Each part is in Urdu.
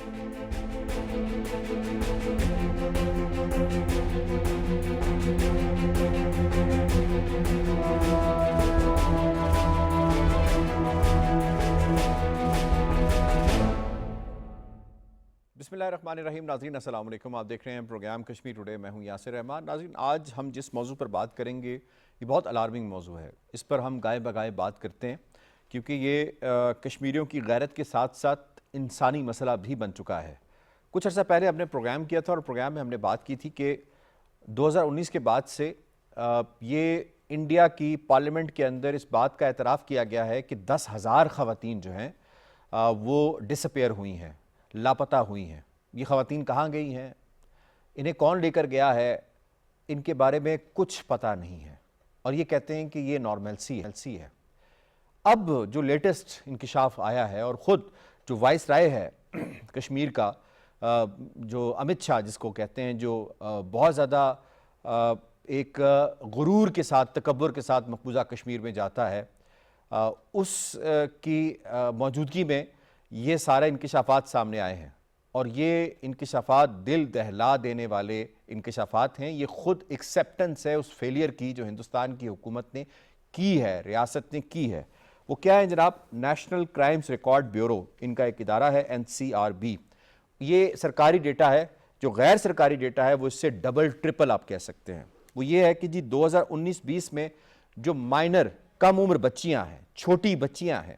بسم اللہ الرحمن الرحیم. ناظرین السلام علیکم. آپ دیکھ رہے ہیں پروگرام کشمیر ٹوڈے. میں ہوں یاسر رحمان. ناظرین آج ہم جس موضوع پر بات کریں گے یہ بہت الارمنگ موضوع ہے. اس پر ہم گائے بگائے بات کرتے ہیں کیونکہ یہ کشمیریوں کی غیرت کے ساتھ ساتھ انسانی مسئلہ بھی بن چکا ہے. کچھ عرصہ پہلے ہم نے پروگرام کیا تھا اور پروگرام میں ہم نے بات کی تھی کہ 2019 کے بعد سے یہ انڈیا کی پارلیمنٹ کے اندر اس بات کا اعتراف کیا گیا ہے کہ 10,000 خواتین جو ہیں وہ ڈسپیئر ہوئی ہیں, لاپتہ ہوئی ہیں. یہ خواتین کہاں گئی ہیں, انہیں کون لے کر گیا ہے, ان کے بارے میں کچھ پتہ نہیں ہے اور یہ کہتے ہیں کہ یہ نارملسی ہے. اب جو لیٹسٹ انکشاف آیا ہے اور خود جو وائس رائے ہے کشمیر کا, جو امت شاہ جس کو کہتے ہیں, جو بہت زیادہ ایک غرور کے ساتھ, تکبر کے ساتھ مقبوضہ کشمیر میں جاتا ہے, اس کی موجودگی میں یہ سارے انکشافات سامنے آئے ہیں. اور یہ انکشافات دل دہلا دینے والے انکشافات ہیں. یہ خود ایکسیپٹنس ہے اس فیلئر کی جو ہندوستان کی حکومت نے کی ہے, ریاست نے کی ہے. وہ کیا ہے جناب؟ نیشنل کرائمز ریکارڈ بیورو, ان کا ایک ادارہ ہے NCRB. یہ سرکاری ڈیٹا ہے. جو غیر سرکاری ڈیٹا ہے وہ اس سے ڈبل ٹرپل آپ کہہ سکتے ہیں. وہ یہ ہے کہ جی 2019-20 میں جو مائنر کم عمر بچیاں ہیں, چھوٹی بچیاں ہیں,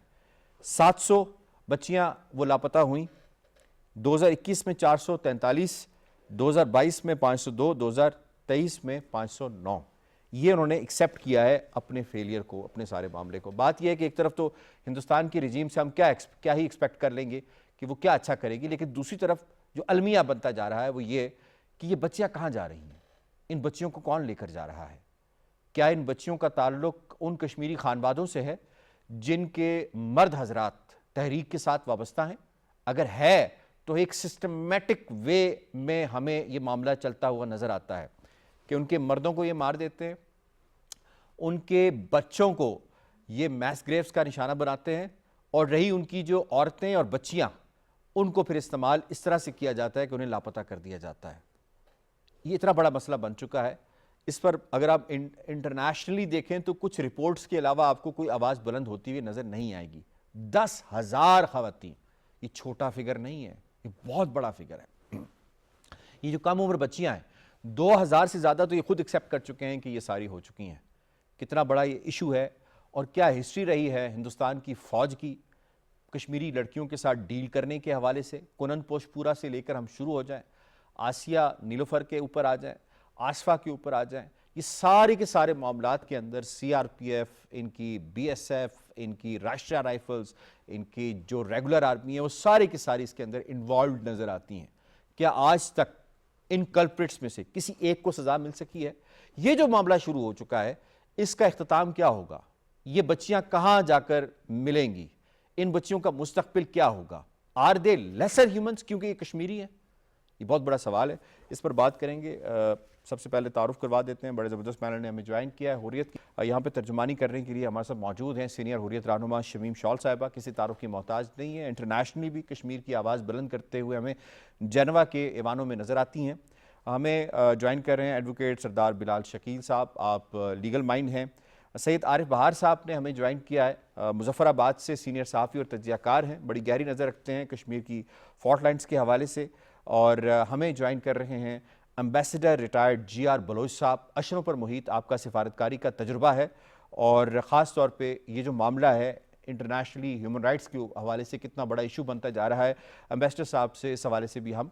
700 بچیاں وہ لاپتہ ہوئیں. 2021 میں 443, 2022 میں 502, 2023 میں 509. یہ انہوں نے ایکسیپٹ کیا ہے اپنے فیلئر کو, اپنے سارے معاملے کو. بات یہ ہے کہ ایک طرف تو ہندوستان کی رجیم سے ہم کیا ہی ایکسپیکٹ کر لیں گے کہ وہ کیا اچھا کرے گی, لیکن دوسری طرف جو المیہ بنتا جا رہا ہے وہ یہ کہ یہ بچیاں کہاں جا رہی ہیں, ان بچیوں کو کون لے کر جا رہا ہے. کیا ان بچیوں کا تعلق ان کشمیری خانوادوں سے ہے جن کے مرد حضرات تحریک کے ساتھ وابستہ ہیں؟ اگر ہے تو ایک سسٹمیٹک وے میں ہمیں یہ معاملہ چلتا ہوا نظر آتا ہے کہ ان کے مردوں کو یہ مار دیتے ہیں, ان کے بچوں کو یہ میس گریوز کا نشانہ بناتے ہیں, اور رہی ان کی جو عورتیں اور بچیاں, ان کو پھر استعمال اس طرح سے کیا جاتا ہے کہ انہیں لاپتہ کر دیا جاتا ہے. یہ اتنا بڑا مسئلہ بن چکا ہے. اس پر اگر آپ انٹرنیشنلی دیکھیں تو کچھ رپورٹس کے علاوہ آپ کو کوئی آواز بلند ہوتی ہوئی نظر نہیں آئے گی. 10,000 خواتین, یہ چھوٹا فگر نہیں ہے, یہ بہت بڑا فگر ہے. یہ جو کم عمر بچیاں ہیں 2,000 سے زیادہ تو یہ خود ایکسیپٹ کر چکے ہیں کہ یہ ساری ہو چکی ہیں. کتنا بڑا یہ ایشو ہے اور کیا ہسٹری رہی ہے ہندوستان کی فوج کی کشمیری لڑکیوں کے ساتھ ڈیل کرنے کے حوالے سے. کنن پوش پورا سے لے کر ہم شروع ہو جائیں, آسیہ نیلوفر کے اوپر آ جائیں, آصفہ کے اوپر آ جائیں, یہ سارے کے سارے معاملات کے اندر CRPF, ان کی BSF, ان کی راشٹریہ رائفلز, ان کی جو ریگولر آرمی ہے, وہ سارے کے سارے اس کے اندر انوالوڈ نظر آتی ہیں. کیا آج تک ان کلپریٹس میں سے کسی ایک کو سزا مل سکی ہے؟ یہ جو معاملہ شروع ہو چکا ہے, اس کا اختتام کیا ہوگا؟ یہ بچیاں کہاں جا کر ملیں گی؟ ان بچیوں کا مستقبل کیا ہوگا؟ آر دے لیسر ہیومنز کیونکہ یہ کشمیری ہیں؟ یہ بہت بڑا سوال ہے. اس پر بات کریں گے. سب سے پہلے تعارف کروا دیتے ہیں, بڑے زبردست پینل نے ہمیں جوائن کیا ہے حریت کی. یہاں پہ ترجمانی کرنے کے لیے ہمارے ساتھ موجود ہیں سینئر حریت رہنما شمیم شال صاحبہ. کسی تعارف کی محتاج نہیں ہے, انٹرنیشنلی بھی کشمیر کی آواز بلند کرتے ہوئے ہمیں جنیوا کے ایوانوں میں نظر آتی ہیں. ہمیں جوائن کر رہے ہیں ایڈوکیٹ سردار بلال شکیل صاحب, آپ لیگل مائنڈ ہیں. سید عارف بہار صاحب نے ہمیں جوائن کیا ہے, مظفر آباد سے سینئر صحافی اور تجزیہ کار ہیں, بڑی گہری نظر رکھتے ہیں کشمیر کی فالٹ لائنز کے حوالے سے. اور ہمیں جوائن کر رہے ہیں امبیسڈر ریٹائرڈ GR بلوچ صاحب. اشروں پر محیط آپ کا سفارتکاری کا تجربہ ہے اور خاص طور پہ یہ جو معاملہ ہے انٹرنیشنلی ہیومن رائٹس کے حوالے سے کتنا بڑا ایشو بنتا جا رہا ہے, امبیسڈر صاحب سے اس حوالے سے بھی ہم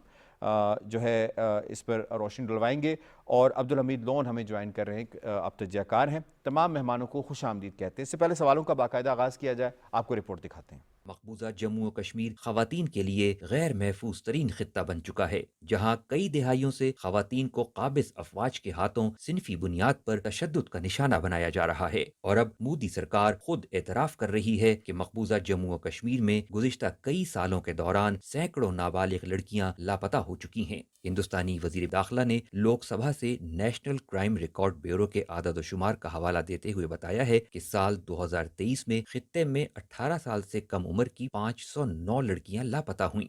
جو ہے اس پر روشنی ڈلوائیں گے. اور عبدالحمید لون ہمیں جوائن کر رہے ہیں, آپ تجزیہ کار ہیں. تمام مہمانوں کو خوش آمدید کہتے ہیں. اس سے پہلے سوالوں کا باقاعدہ آغاز کیا جائے, آپ کو رپورٹ دکھاتے ہیں. مقبوضہ جموں و کشمیر خواتین کے لیے غیر محفوظ ترین خطہ بن چکا ہے, جہاں کئی دہائیوں سے خواتین کو قابض افواج کے ہاتھوں صنفی بنیاد پر تشدد کا نشانہ بنایا جا رہا ہے. اور اب مودی سرکار خود اعتراف کر رہی ہے کہ مقبوضہ جموں و کشمیر میں گزشتہ کئی سالوں کے دوران سینکڑوں نابالغ لڑکیاں لاپتہ ہو چکی ہیں. ہندوستانی وزیر داخلہ نے لوک سبھا سے نیشنل کرائم ریکارڈ بیورو کے اعداد و شمار کا حوالہ دیتے ہوئے بتایا ہے کہ سال 2023 میں خطے میں 18 سال سے کم عمر کی 509 لڑکیاں لاپتہ ہوئیں.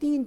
3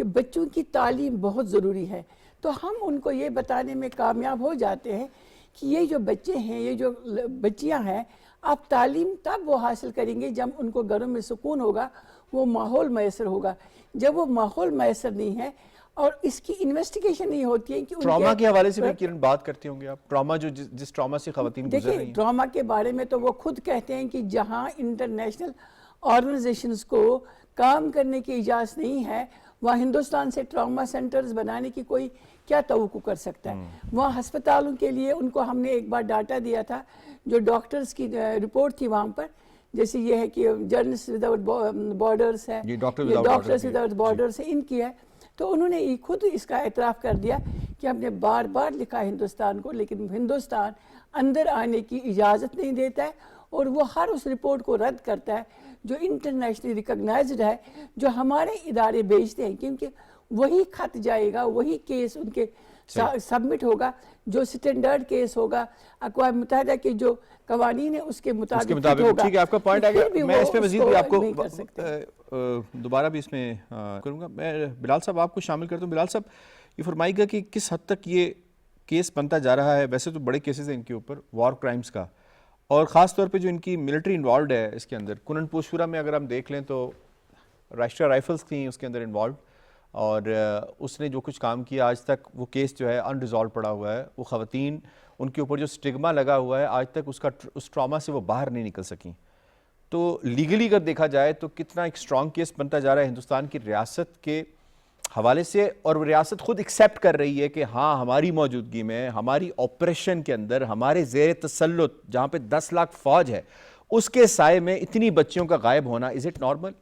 کہ بچوں کی تعلیم بہت ضروری ہے، تو ہم ان کو یہ بتانے میں کامیاب ہو جاتے ہیں کہ یہ جو بچے ہیں، یہ جو بچیاں ہیں، آپ تعلیم تب وہ حاصل کریں گے جب ان کو گھروں میں سکون ہوگا، وہ ماحول میسر ہوگا۔ جب وہ ماحول میسر نہیں ہے اور اس کی انویسٹیگیشن نہیں ہوتی ہے کہ ٹراما کے حوالے سے بھی کرن بات کرتے ہوں گے آپ، ٹراما جو جس ٹراما سے خواتین گزر رہی دیکھیں، ہیں؟ ڈراما کے بارے میں تو وہ خود کہتے ہیں کہ جہاں انٹرنیشنل آرگنائزیشنز کو کام کرنے کی اجازت نہیں ہے، وہاں ہندوستان سے ٹراما سینٹرز بنانے کی کوئی کیا توقع کر سکتا ہے؟ وہاں ہسپتالوں کے لیے ان کو ہم نے ایک بار ڈاٹا دیا تھا، جو ڈاکٹرز کی رپورٹ تھی وہاں پر، جیسے یہ ہے کہ جرنلسٹ وداؤٹ بارڈرز ہے، یہ ڈاکٹر یہ ڈاکٹرز وداؤٹ بارڈرز ہے، ان کی ہے۔ تو انہوں نے خود اس کا اعتراف کر دیا کہ ہم نے بار بار لکھا ہندوستان کو، لیکن ہندوستان اندر آنے کی اجازت نہیں دیتا ہے، اور وہ ہر اس رپورٹ کو رد کرتا ہے جو انٹرنیشنلی ریکگنائزڈ ہے، جو ہمارے ادارے بھیجتے ہیں، کیونکہ وہی خط جائے گا، وہی کیس ان کے سبمٹ ہوگا، جو سٹینڈرڈ کیس ہوگا، اقوام متحدہ کے جو قوانین ہیں اس کے مطابق ہوگا۔ ٹھیک ہے، آپ کا پوائنٹ آ گیا۔ میں اس پہ مزید بھی آپ کو نہیں کر سکتے۔ دوبارہ بھی اس میں کروں گا۔ میں بلال صاحب آپ کو شامل کرتا ہوں۔ بلال صاحب یہ فرمائیے گا کہ کس حد تک یہ کیس بنتا جا رہا ہے؟ ویسے تو بڑے کیسز ہیں ان کے اوپر، وار کرائمز کا، اور خاص طور پہ جو ان کی ملٹری انوالوڈ ہے اس کے اندر۔ کنن پوشورا میں اگر ہم دیکھ لیں تو راشٹریہ رائفلز تھیں اس کے اندر انوالوڈ، اور اس نے جو کچھ کام کیا آج تک وہ کیس جو ہے ان ریزالو پڑا ہوا ہے۔ وہ خواتین، ان کے اوپر جو سٹگما لگا ہوا ہے آج تک اس ٹراما سے وہ باہر نہیں نکل سکیں۔ تو لیگلی اگر دیکھا جائے تو کتنا ایک سٹرانگ کیس بنتا جا رہا ہے ہندوستان کی ریاست کے حوالے سے، اور وہ ریاست خود ایکسیپٹ کر رہی ہے کہ ہاں ہماری موجودگی میں، ہماری آپریشن کے اندر، ہمارے زیر تسلط جہاں پہ 10 لاکھ فوج ہے، اس کے سائے میں اتنی بچیوں کا غائب ہونا، از اٹ نارمل؟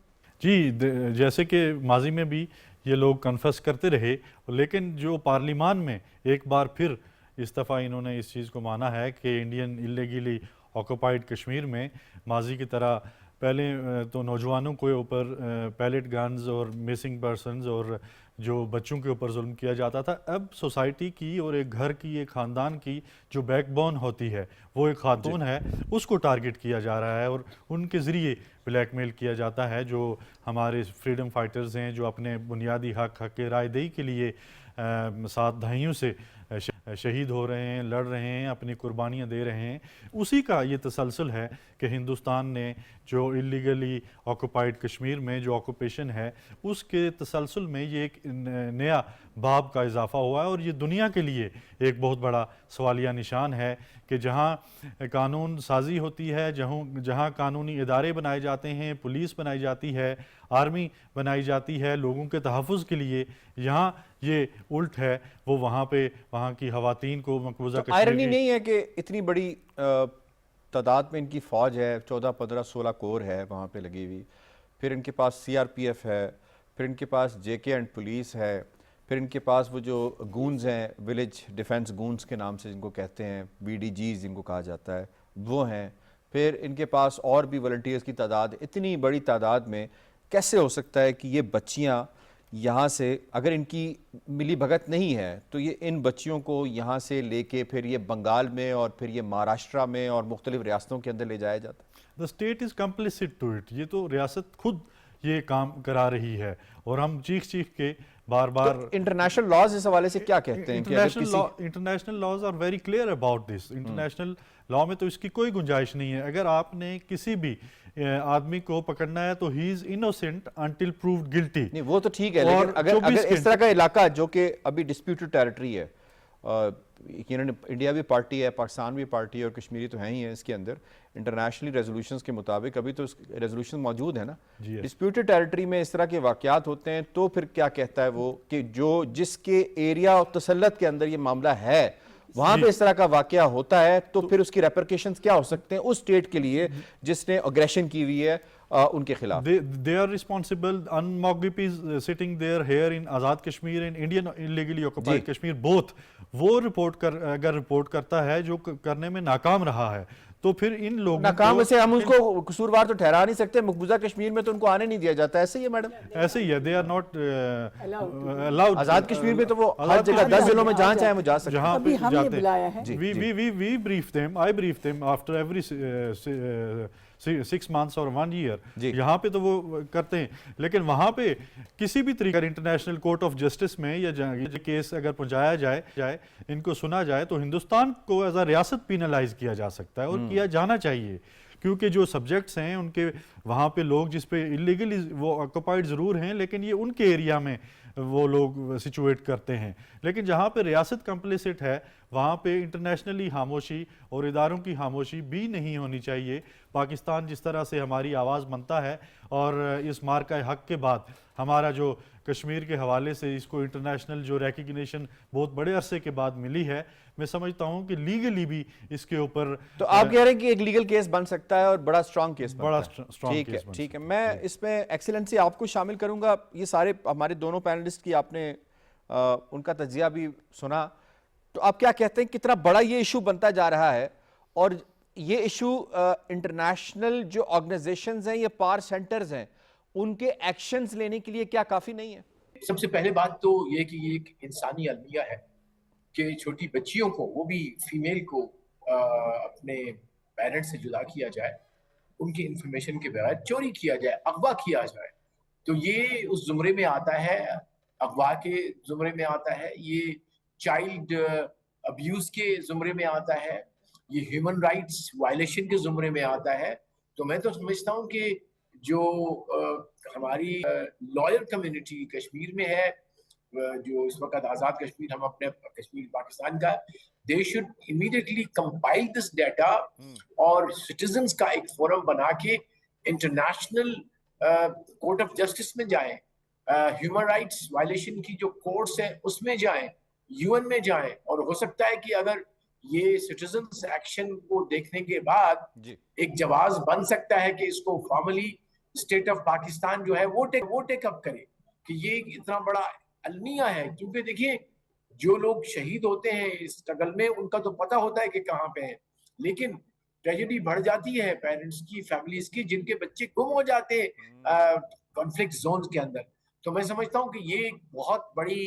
جی، جیسے کہ ماضی میں بھی یہ لوگ کنفیس کرتے رہے، لیکن جو پارلیمان میں ایک بار پھر اس دفعہ انہوں نے اس چیز کو مانا ہے کہ انڈین اللیگلی آکوپائڈ کشمیر میں ماضی کی طرح پہلے تو نوجوانوں کے اوپر پیلٹ گنز اور مسنگ پرسنز اور جو بچوں کے اوپر ظلم کیا جاتا تھا، اب سوسائٹی کی اور ایک گھر کی، ایک خاندان کی جو بیک بون ہوتی ہے، وہ ایک خاتون ہے، اس کو ٹارگٹ کیا جا رہا ہے اور ان کے ذریعے بلیک میل کیا جاتا ہے۔ جو ہمارے فریڈم فائٹرز ہیں، جو اپنے بنیادی حق رائے دہی کے لیے 7 دہائیوں سے شہید ہو رہے ہیں، لڑ رہے ہیں، اپنی قربانیاں دے رہے ہیں، اسی کا یہ تسلسل ہے کہ ہندوستان نے جو اللیگلی آکوپائڈ کشمیر میں جو آکوپیشن ہے، اس کے تسلسل میں یہ ایک نیا باب کا اضافہ ہوا ہے، اور یہ دنیا کے لیے ایک بہت بڑا سوالیہ نشان ہے کہ جہاں قانون سازی ہوتی ہے، جہاں قانونی ادارے بنائے جاتے ہیں، پولیس بنائی جاتی ہے، آرمی بنائی جاتی ہے لوگوں کے تحفظ کے لیے، یہاں یہ الٹ ہے، وہ وہاں کی خواتین کو مقبوضہ کشمیر آئرنی نہیں ہے کہ اتنی بڑی تعداد میں ان کی فوج ہے، 14 15 16 کور ہے وہاں پہ لگی ہوئی، پھر ان کے پاس CRPF ہے، پھر ان کے پاس JK اینڈ پولیس ہے، پھر ان کے پاس وہ جو گونز ہیں، ولیج ڈیفنس گونز کے نام سے جن کو کہتے ہیں، BDGs جن کو کہا جاتا ہے، وہ ہیں، پھر ان کے پاس اور بھی والنٹیئرز کی تعداد، اتنی بڑی تعداد میں کیسے ہو سکتا ہے کہ یہ بچیاں یہاں سے، اگر ان کی ملی بھگت نہیں ہے تو یہ ان بچیوں کو یہاں سے لے کے پھر یہ بنگال میں اور پھر یہ مہاراشٹرا میں اور مختلف ریاستوں کے اندر لے جایا جاتا ہے؟ The state is complicit to it. یہ تو ریاست خود یہ کام کرا رہی ہے، اور ہم چیخ کے بار بار انٹرنیشنل لاز اس حوالے سے کیا کہتے ہیں؟ International laws are very clear about this. International law میں تو اس کی کوئی گنجائش نہیں ہے۔ اگر آپ نے کسی بھی آدمی کو پکڑنا ہے تو ہی از انوسینٹ انٹل پرووڈ گلٹی۔ نہیں وہ تو ٹھیک ہے، لیکن اگر اس طرح کا علاقہ جو کہ ابھی ڈسپیوٹڈ ٹیریٹری ہے، انڈیا بھی پارٹی ہے، پاکستان بھی پارٹی ہے، اور کشمیری تو ہیں ہی ہیں اس کے اندر، انٹرنیشنلی ریزولوشنز کے مطابق ابھی تو ریزولوشن موجود ہے نا، ڈسپیوٹڈ ٹیریٹری میں اس طرح کے واقعات ہوتے ہیں تو پھر کیا کہتا ہے وہ کہ جس کے ایریا اور تسلط کے اندر یہ معاملہ ہے وہاں پہ اس طرح کا واقعہ ہوتا ہے تو پھر اس کی ریپرکیشنز کیا ہو سکتے ہیں اس اسٹیٹ کے لیے جس نے اگریشن کی ہوئی ہے ان کے خلاف؟ They are responsible. Unmogip is sitting there here in Azad Kashmir and Indian illegally occupied Kashmir both. وہ اگر رپورٹ کرتا ہے جو کرنے میں ناکام رہا ہے تو پھر ان لوگوں ناکام سے ہم اس کو قصوروار تو ٹھہرا نہیں سکتے، مقبوضہ کشمیر میں تو ان کو آنے نہیں دیا جاتا، ایسے ہی ہے میڈم؟ ایسے ہی ہے، they are not allowed. Azad Kashmir میں تو وہ ہر جگہ 10 ضلعوں میں جہاں چاہیں وہ جا سکتے ہیں۔ ابھی ہم نے بلایا ہے، We brief them, I brief them after every 6 months اور 1 year. جی. یہاں پہ تو وہ کرتے ہیں, لیکن وہاں پہ کسی بھی طریقے انٹرنیشنل کورٹ آف جسٹس میں یا کیس اگر پہنچایا جائے ان کو سنا جائے تو ہندوستان کو ایز اے ریاست پینلائز کیا جا سکتا ہے, اور کیا جانا چاہیے, کیونکہ جو سبجیکٹس ہیں ان کے وہاں پہ لوگ جس پہ اللیگلی وہ آکوپائڈ ضرور ہیں, لیکن یہ ان کے ایریا میں وہ لوگ سچویٹ کرتے ہیں. لیکن جہاں پہ ریاست کمپلیسٹ ہے وہاں پہ انٹرنیشنلی خاموشی اور اداروں کی خاموشی بھی نہیں ہونی چاہیے. پاکستان جس طرح سے ہماری آواز بنتا ہے, اور اس مارکہ حق کے بعد ہمارا جو کشمیر کے حوالے سے اس کو انٹرنیشنل جو ریکگنیشن بہت بڑے عرصے کے بعد ملی ہے, میں سمجھتا ہوں کہ لیگلی بھی اس کے اوپر, تو آپ کہہ رہے ہیں کہ ایک لیگل کیس بن سکتا ہے اور بڑا اسٹرانگ کیس بڑا بنتا ہے. اسٹرانگ ٹھیک ہے, کیس بن ٹھیک ہے. میں اس میں ایکسیلنسی آپ کو شامل کروں گا. یہ سارے ہمارے دونوں پینلسٹ کی آپ نے ان کا تجزیہ بھی سنا, تو آپ کیا کہتے ہیں کتنا بڑا یہ ایشو بنتا جا رہا ہے, اور یہ ایشو انٹرنیشنل جو آرگنائزیشنز ہیں, یہ پاور سینٹرز ہیں, ان کے ایکشنز لینے کے لیے کیا کافی نہیں ہے؟ سب سے پہلے بات تو یہ کہ یہ ایک انسانی المیہ ہے کہ چھوٹی بچیوں کو, وہ بھی فیمیل کو, اپنے پیرنٹ سے جدا کیا جائے, ان کی انفارمیشن کے بغیر چوری کیا جائے, اغوا کیا جائے. تو یہ اس زمرے میں آتا ہے, اغوا کے زمرے میں آتا ہے, یہ چائلڈ ابیوز کے زمرے میں آتا ہے, یہ ہیومن رائٹس وائلیشن کے زمرے میں آتا ہے. تو میں تو سمجھتا ہوں کہ جو ہماری لائر کمیونٹی کشمیر میں ہے, جو اس وقت آزاد کشمیر, ہم اپنے کشمیر پاکستان کا, they should immediately compile this data اور citizens کا ایک فورم بنا کے انٹرنیشنل کورٹ آف جسٹس میں جائیں, ہیومن رائٹس وائلیشن کی جو کورٹس ہیں اس میں جائیں, یو این میں جائیں. اور ہو سکتا ہے کہ اگر یہ سٹیزنز ایکشن کو دیکھنے کے بعد ایک جواز بن سکتا ہے کہ اس کو فارملی اسٹیٹ آف پاکستان جو ہے وہ ٹیک اپ کرے کہ یہ اتنا بڑا المیہ ہے. کیونکہ دیکھیے جو لوگ شہید ہوتے ہیں اس اسٹرگل میں, ان کا تو پتہ ہوتا ہے کہ کہاں پہ ہیں, لیکن ٹریجڈی بڑھ جاتی ہے پیرنٹس کی, فیملیز کی, جن کے بچے گم ہو جاتے ہیں کانفلکٹ زونز کے اندر. تو میں سمجھتا ہوں کہ یہ ایک بہت بڑی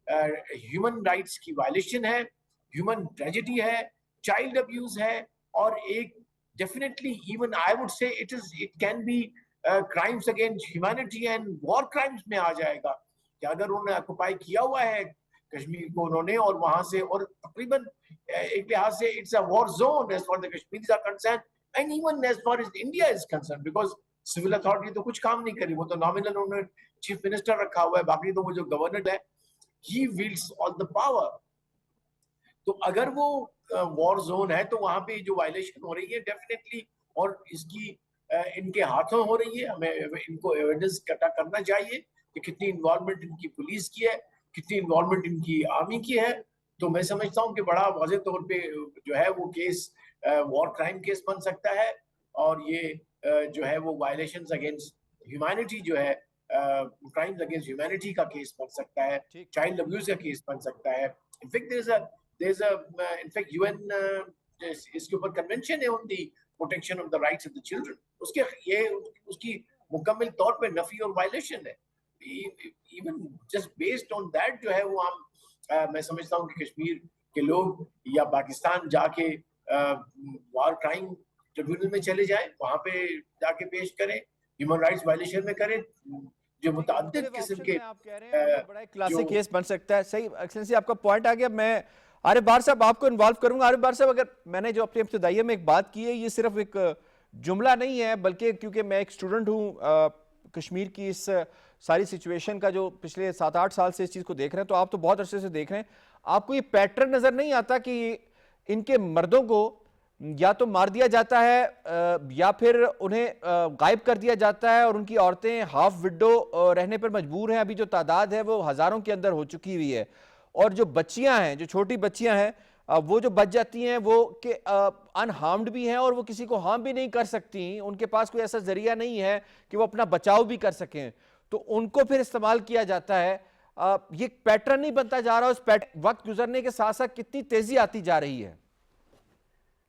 ہیومن رائٹس کی وائلیشن ہے, ہیومن ٹریجڈی ہے, چائلڈ ابیوز ہے, اور ایک definitely even I would say it can be crimes against humanity and war crimes میں آ جائے گا کہ اگر انہوں نے آکوپائی کیا ہوا ہے کشمیر کو انہوں نے, اور وہاں سے, اور تقریباً ایک لحاظ سے it's a war zone as far as the Kashmiris are concerned and even as far as India is concerned, because civil authority تو کچھ کام نہیں کری, وہ تو نامنل انہوں نے چیف منسٹر رکھا ہوا ہے, باقی تو وہ جو گورنر ہے he wields all the power. تو اگر وہ وار زون ہے تو وہاں پہ جو وائلیشن ہو رہی ہے ڈیفینیٹلی, اور اس کی ان کے ہاتھوں ہو رہی ہے, ہمیں ان کو ایویڈنس اکٹھا کرنا چاہیے کہ کتنی انوالومنٹ ان کی پولیس کی ہے, کتنی انوالومنٹ ان کی آرمی کی ہے. تو میں سمجھتا ہوں کہ بڑا واضح طور پہ جو ہے وہ کیس وار کرائم کیس بن سکتا ہے, اور یہ جو ہے وہ وائلیشنز اگینسٹ ہیومینٹی جو ہے, کرائمز اگینسٹ ہیومینٹی کا کیس بن سکتا ہے, چائلڈ ابیوز کا کیس بن سکتا ہے. In fact UN اس کے اوپر کنونشن ہے on the protection of the rights of the children, اس کے یہ اس کی مکمل طور پہ نفی اور وائلیشن ہے. even just based on that جو ہے وہ ہم میں سمجھتا ہوں کہ کشمیر کے لوگ یا پاکستان جا کے وار کرائم ٹریبیونل میں چلے جائیں, وہاں پہ جا کے پیش کریں, ہیومن رائٹس وائلیشن میں کریں, جو متعدد قسم کے آپ کہہ رہے ہیں بڑا ایک کلاسک کیس بن سکتا ہے. صحیح ایکسلنسی, آپ کا پوائنٹ آ گیا. میں عارف بار صاحب آپ کو انوالو کروں گا. عارف بار صاحب, اگر میں نے جو اپنے ابتدائیہ میں ایک بات کی ہے, یہ صرف ایک جملہ نہیں ہے, بلکہ کیونکہ میں ایک اسٹوڈنٹ ہوں کشمیر کی اس ساری سچویشن کا, جو پچھلے 7-8 سال سے اس چیز کو دیکھ رہے ہیں, تو آپ تو بہت عرصے سے دیکھ رہے ہیں, آپ کو یہ پیٹرن نظر نہیں آتا کہ ان کے مردوں کو یا تو مار دیا جاتا ہے یا پھر انہیں غائب کر دیا جاتا ہے, اور ان کی عورتیں ہاف وڈو رہنے پر مجبور ہیں. ابھی جو تعداد ہے وہ ہزاروں کے اندر ہو چکی ہوئی ہے, اور جو بچیاں ہیں, جو چھوٹی بچیاں ہیں, وہ جو بچ جاتی ہیں وہ کہ انہارمڈ بھی ہیں, اور وہ کسی کو ہارم بھی نہیں کر سکتی, ان کے پاس کوئی ایسا ذریعہ نہیں ہے کہ وہ اپنا بچاؤ بھی کر سکیں, تو ان کو پھر استعمال کیا جاتا ہے. یہ پیٹرن نہیں بنتا جا رہا, اس وقت گزرنے کے ساتھ ساتھ کتنی تیزی آتی جا رہی ہے.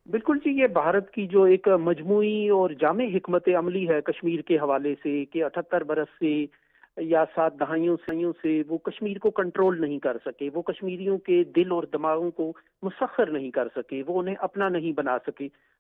بالکل جی, یہ بھارت کی جو ایک مجموعی اور جامع حکمت عملی ہے کشمیر کے حوالے سے, کہ 78 برس سے یا 7 دہائیوں سے وہ کشمیر کو کنٹرول نہیں کر سکے, وہ کشمیریوں کے دل اور دماغوں کو مسخر نہیں کر سکے, وہ انہیں اپنا نہیں بنا سکے.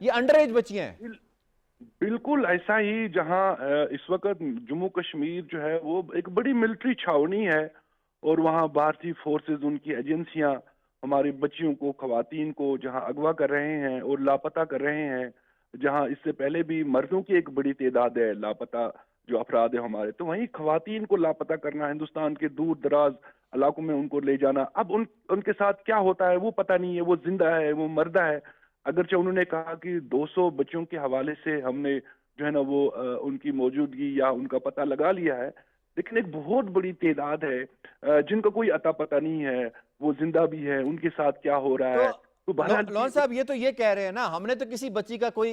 یہ انڈر ایج بچیاں ہیں. بالکل ایسا ہی جہاں اس وقت جموں کشمیر جو ہے وہ ایک بڑی ملٹری چھاونی ہے اور وہاں بھارتی فورسز ان کی ایجنسیاں ہماری بچیوں کو خواتین کو جہاں اغوا کر رہے ہیں اور لاپتہ کر رہے ہیں, جہاں اس سے پہلے بھی مردوں کی ایک بڑی تعداد ہے لاپتہ جو افراد ہیں ہمارے, تو وہیں خواتین کو لاپتہ کرنا, ہندوستان کے دور دراز علاقوں میں ان کو لے جانا. اب ان کے ساتھ کیا ہوتا ہے وہ پتہ نہیں ہے, وہ زندہ ہے وہ مردہ ہے. اگرچہ انہوں نے کہا کہ 200 بچوں کے حوالے سے ہم نے جو ہے نا وہ ان کی موجودگی یا ان کا پتہ لگا لیا ہے, لیکن ایک بہت بڑی تعداد ہے جن کا کوئی عطا پتہ نہیں ہے, وہ زندہ بھی ہے, ان کے ساتھ کیا ہو رہا ہے. تو لون صاحب یہ تو یہ کہہ رہے ہیں نا, ہم نے تو کسی بچی کا کوئی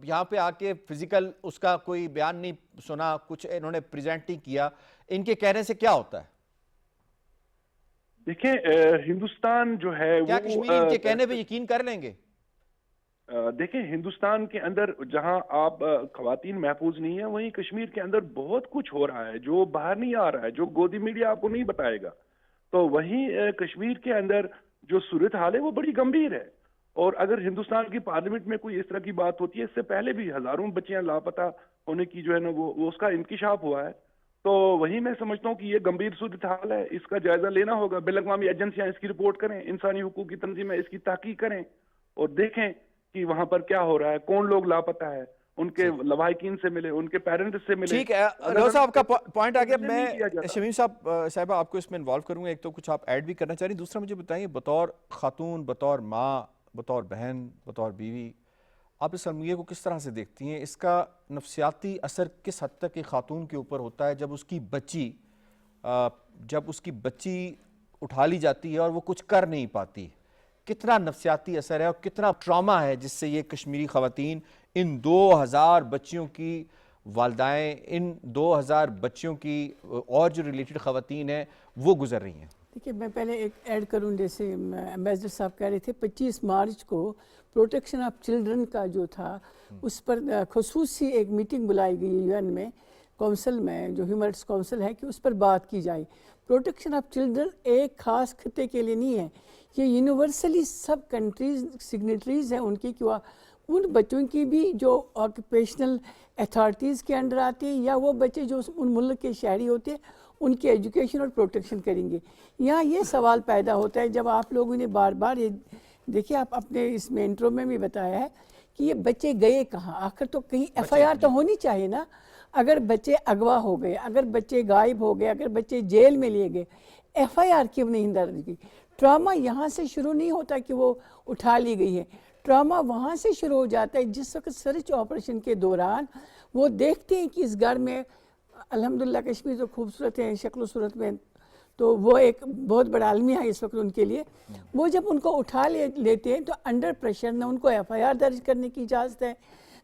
یہاں پہ آ کے فزیکل اس کا کوئی بیان نہیں سنا, کچھ انہوں نے پریزنٹ نہیں کیا. ان کے کہنے سے کیا ہوتا ہے؟ دیکھیں ہندوستان جو ہے کیا کشمیری ان کے کہنے پہ یقین کر لیں گے؟ دیکھیں ہندوستان کے اندر جہاں آپ خواتین محفوظ نہیں ہیں, وہیں کشمیر کے اندر بہت کچھ ہو رہا ہے جو باہر نہیں آ رہا ہے, جو گودی میڈیا آپ کو نہیں بتائے گا. تو وہیں کشمیر کے اندر جو صورتحال ہے وہ بڑی گمبھیر ہے. اور اگر ہندوستان کی پارلیمنٹ میں کوئی اس طرح کی بات ہوتی ہے, اس سے پہلے بھی ہزاروں بچیاں لاپتہ ہونے کی جو ہے نا وہ اس کا انکشاف ہوا ہے, تو وہی میں سمجھتا ہوں کہ یہ گمبھیر صورتحال ہے, اس کا جائزہ لینا ہوگا. بین الاقوامی ایجنسیاں اس کی رپورٹ کریں, انسانی حقوق کی تنظیمیں اس کی تحقیق کریں اور دیکھیں کہ وہاں پر کیا ہو رہا ہے, کون لوگ لاپتہ ہے, ان کے لواحقین سے ملے, ان کے پیرنٹس سے ملے. ٹھیک ہے, لون صاحب کا پوائنٹ آ گیا. میں شمیم صاحبہ آپ کو اس میں انوالو کروں گا. ایک تو کچھ آپ ایڈ بھی کرنا چاہ رہی ہیں, دوسرا مجھے بتائیے بطور خاتون, بطور ماں, بطور بہن, بطور بیوی, آپ اس المیہ کو کس طرح سے دیکھتی ہیں؟ اس کا نفسیاتی اثر کس حد تک ایک خاتون کے اوپر ہوتا ہے جب اس کی بچی اٹھا لی جاتی ہے اور وہ کچھ کر نہیں پاتی؟ کتنا نفسیاتی اثر ہے اور کتنا ٹراما ہے جس سے یہ کشمیری خواتین, ان 2000 بچیوں کی والدائیں, ان 2000 بچیوں کی اور جو ریلیٹڈ خواتین ہیں وہ گزر رہی ہیں؟ دیکھیے میں پہلے ایک ایڈ کروں, جیسے امبیسڈر صاحب کہہ رہے تھے 25 مارچ کو پروٹیکشن آف چلڈرن کا جو تھا اس پر خصوصی ایک میٹنگ بلائی گئی یو این میں, کونسل میں, جو ہیومن رائٹس کونسل ہے, کہ اس پر بات کی جائے. پروٹیکشن آف چلڈرن ایک خاص خطے کے لیے نہیں ہے, یہ یونیورسلی سب کنٹریز سگنیٹریز ہیں ان کی, کہ ان بچوں کی بھی جو آکوپیشنل اتھارٹیز کے انڈر آتے ہیں یا وہ بچے جو ان ملک کے شہری ہوتے ہیں ان کی ایجوکیشن اور پروٹیکشن کریں گے. یہاں یہ سوال پیدا ہوتا ہے جب آپ لوگوں نے بار بار یہ دیکھیے, آپ اپنے اس میں انٹرو میں بھی بتایا ہے کہ یہ بچے گئے کہاں, آخر تو کہیں ایف آئی آر تو ہونی چاہیے نا. اگر بچے اغوا ہو گئے, اگر بچے غائب ہو گئے, اگر بچے جیل میں لیے گئے, ایف آئی آر کیوں نہیں درج کی؟ ٹراما یہاں سے شروع نہیں ہوتا کہ وہ اٹھا لی گئی ہے, ٹراما وہاں سے شروع ہو جاتا ہے جس وقت سرچ آپریشن کے دوران وہ دیکھتے ہیں کہ اس گھر میں, الحمدللہ کشمیر تو خوبصورت ہے شکل و صورت میں, تو وہ ایک بہت بڑا المیہ ہے اس وقت ان کے لیے. وہ جب ان کو اٹھا لیتے ہیں تو انڈر پریشر نہ ان کو ایف آئی آر درج کرنے کی اجازت ہے,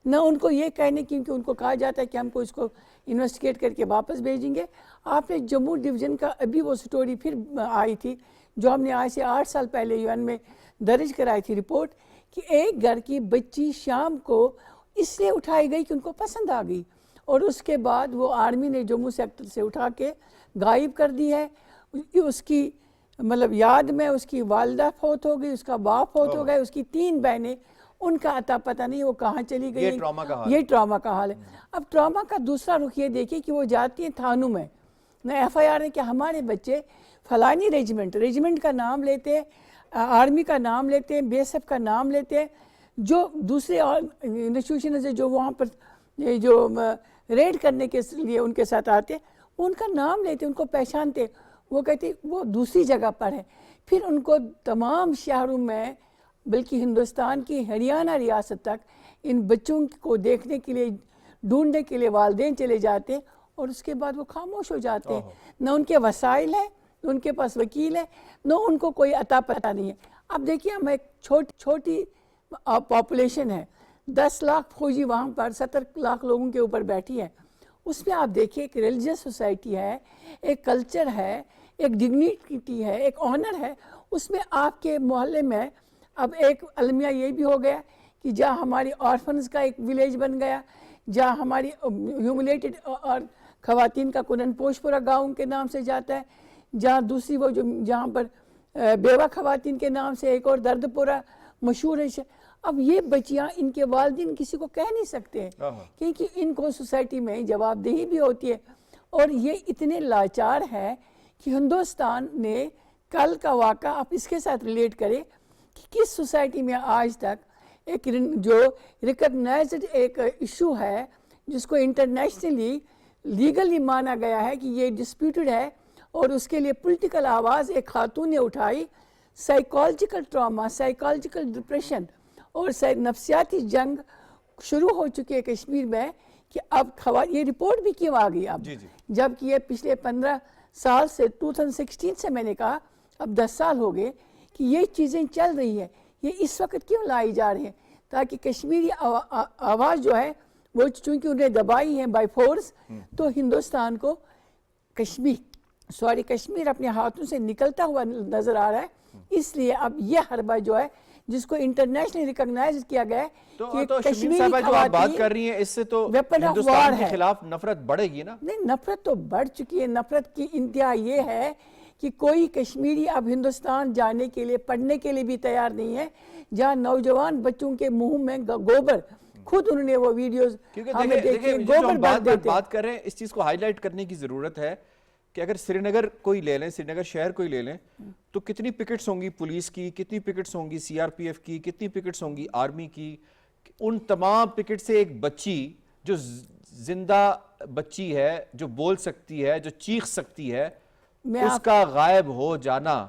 نہ ان کو یہ کہنے کی, کیونکہ ان کو کہا جاتا ہے کہ ہم کو اس کو انویسٹیگیٹ کر کے واپس بھیجیں گے. آپ نے جموں ڈویژن کا ابھی وہ سٹوری پھر آئی تھی جو ہم نے آج سے 8 سال پہلے یو این میں درج کرائی تھی رپورٹ, کہ ایک گھر کی بچی شام کو اس لیے اٹھائی گئی کہ ان کو پسند آ گئی, اور اس کے بعد وہ آرمی نے جموں سیکٹر سے اٹھا کے غائب کر دی ہے. اس کی مطلب یاد میں اس کی والدہ فوت ہو گئی, اس کا باپ فوت ہو گئے, اس کی 3 بہنیں, ان کا عطا پتہ نہیں وہ کہاں چلی گئی. یہ ٹراما کا حال ہے. اب ٹراما کا دوسرا رخ یہ دیکھیے کہ وہ جاتی ہیں تھانوں میں, نہ ایف آئی آر ہے کہ ہمارے بچے فلانی ریجیمنٹ کا نام لیتے ہیں, آرمی کا نام لیتے ہیں, بی ایس ایف کا نام لیتے ہیں, جو دوسرے انسٹیٹیوشنز جو وہاں پر جو ریڈ کرنے کے لیے ان کے ساتھ آتے ہیں ان کا نام لیتے, ان کو پہچانتے, وہ کہتے وہ دوسری جگہ پر ہے. پھر ان کو تمام شہروں میں, بلکہ ہندوستان کی ہریانہ ریاست تک ان بچوں کو دیکھنے کے لیے, ڈھونڈنے کے لیے والدین چلے جاتے ہیں, اور اس کے بعد وہ خاموش ہو جاتے ہیں. نہ ان کے وسائل ہیں, نہ ان کے پاس وکیل ہے, نہ ان کو کوئی عطا پتہ نہیں ہے. اب دیکھیے ہم ایک چھوٹی پاپولیشن ہے, 10 لاکھ فوجی وہاں پر 70 لاکھ لوگوں کے اوپر بیٹھی ہے. اس میں آپ دیکھیے ایک ریلیجیس سوسائٹی ہے, ایک کلچر ہے, ایک ڈگنیٹی ہے, ایک آنر ہے. اس میں آپ کے محلے میں اب ایک المیہ یہ بھی ہو گیا کہ جہاں ہماری آرفنز کا ایک ولیج بن گیا, جہاں ہماری ہیوملیٹڈ اور خواتین کا کنن پوش پورا گاؤں کے نام سے جاتا ہے, جہاں دوسری وہ جہاں پر بیوہ خواتین کے نام سے ایک اور درد پورا مشہور ہے. اب یہ بچیاں ان کے والدین کسی کو کہہ نہیں سکتے ہیں کیونکہ ان کو سوسائٹی میں جواب دہی بھی ہوتی ہے، اور یہ اتنے لاچار ہے کہ ہندوستان نے کل کا واقعہ آپ اس کے ساتھ ریلیٹ کریں کہ کس سوسائٹی میں آج تک ایک جو ریکگنائزڈ ایک ایشو ہے جس کو انٹرنیشنلی لیگلی مانا گیا ہے کہ یہ ڈسپیوٹڈ ہے، اور اس کے لیے پولیٹیکل آواز ایک خاتون نے اٹھائی، سائیکالوجیکل ٹراما، سائیکالوجیکل ڈپریشن اور نفسیاتی جنگ شروع ہو چکی ہے کشمیر میں کہ اب یہ رپورٹ بھی کیوں آ گئی اب، جبکہ یہ پچھلے 15 سال سے 2016 سے میں نے کہا اب 10 سال ہو گئے کہ یہ چیزیں چل رہی ہیں، یہ اس وقت کیوں لائی جا رہی ہیں تاکہ کشمیری آواز جو ہے وہ چونکہ انہیں دبائی ہیں بائی فورس، تو ہندوستان کو کشمیر اپنے ہاتھوں سے نکلتا ہوا نظر آ رہا ہے، اس لیے اب یہ حربہ جو ہے جس کو انٹرنیشنلی ریکگنائز کیا گیا ہے تو شمیم صاحبہ جو آپ بات کر رہی ہیں اس سے تو ہندوستان کے خلاف نفرت بڑھے گی نا؟ نہیں، نفرت تو بڑھ چکی ہے. نفرت کی انتہا یہ ہے کہ کوئی کشمیری اب ہندوستان جانے کے لیے پڑھنے کے لیے بھی تیار نہیں ہے، جہاں نوجوان بچوں کے منہ میں گوبر، خود انہوں نے وہ ویڈیوز ہمیں دیکھیں گوبر ڈال دیتے ہیں. بات کر رہے ہیں اس چیز کو ہائی لائٹ کرنے کی ضرورت ہے کہ اگر سری نگر کوئی لے لیں، سری نگر شہر کوئی لے لیں تو کتنی پکٹس ہوں گی پولیس کی، کتنی پکٹس ہوں گی سی آر پی ایف کی، کتنی پکٹس ہوں گی آرمی کی. ان تمام پکٹ سے ایک بچی جو زندہ بچی ہے، جو بول سکتی ہے، جو چیخ سکتی ہے، اس کا غائب ہو جانا،